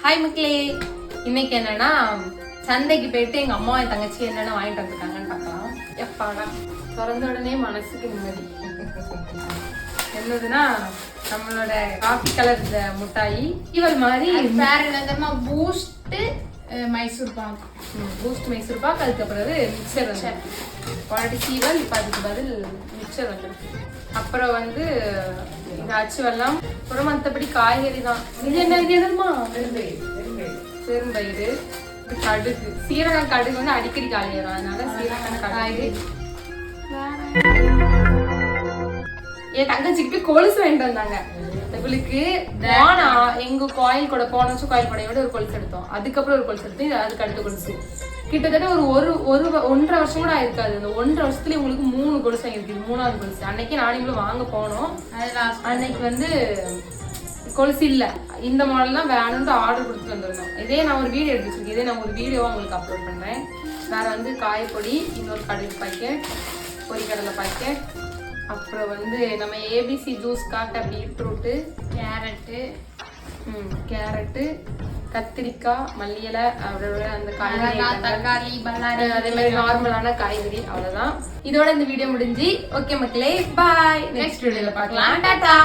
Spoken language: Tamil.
ஹாய் மக்களே, இன்னைக்கு என்னன்னா சந்தைக்கு போயிட்டு எங்க அம்மா என் தங்கச்சி என்னென்ன வாங்கிட்டு வந்துருக்காங்கன்னு பார்க்கலாம். எப்பாடா திறந்த உடனே மனசுக்கு நிம்மதி. என்னதுன்னா நம்மளோட காஃபி கலர் முட்டாயி இவள் மாதிரி வேற என்னமா பூஸ்ட் மைசூர் பாக். பூஸ்ட் மைசூர் பாக், அதுக்கப்புறம் மிக்சர் வந்து குவாலிட்டி சீவல், இப்போ அதுக்கு பதில் மிக்சர் வந்துருக்கு. அப்புறம் வந்து இந்த அச்சுவெல்லாம், அப்புறம் மற்றபடி காய்கறி தான். இது என்ன, இது என்னதுமா? பெரும்பயிறு, கடுகு, சீரகம் கடுகு வந்து அடிக்கடி காலியாயிரும், அதனால சீரகம் கடுகு. என் தங்கச்சிக்கு போய் கொலுசு வாங்கிட்டு வந்தாங்க. இவளுக்கு எங்க கோயில் கூட போன வருஷம் கோயில் கொடையோட ஒரு கொலுசு எடுத்தோம், அதுக்கப்புறம் ஒரு கொலுசு எடுத்து அதுக்கு அடுத்த கொலுசு. கிட்டத்தட்ட ஒரு 1.5 வருஷம் கூட ஆயிருக்காது. அந்த 1.5 வருஷத்துல உங்களுக்கு 3 கொலுசு வாங்கிருக்கு. 3வது கொலுசு. அன்னைக்கு நானுங்களும் வாங்க போனோம். அன்னைக்கு வந்து கொலுசு இல்ல, இந்த மாடல் தான் வேணும்னு ஆர்டர் கொடுத்துட்டு வந்துருந்தோம். இதே நான் ஒரு வீடியோ எடுத்து வச்சிருக்கேன். இதே நான் ஒரு வீடியோவா உங்களுக்கு அப்லோட் பண்றேன். வேற வந்து காயப்பொடி, இன்னொரு கடுகு பாக்கெட், பொரிக்கடலை பாக்கெட், அப்புறம் வந்து நம்ம ஏபிசி ஜூஸ்க்காக பீட்ரூட்டு, கேரட்டு, கத்திரிக்காய், மல்லியலை, அவரோட அந்த காய்கறி, தக்காளி, பல்லாரி, அதே மாதிரி நார்மலான காய்கறி. அவ்வளவுதான். இதோட இந்த வீடியோ முடிஞ்சு. ஓகே மக்களே, பாய். நெக்ஸ்ட் வீடியோல பார்க்கலாம். டாடா.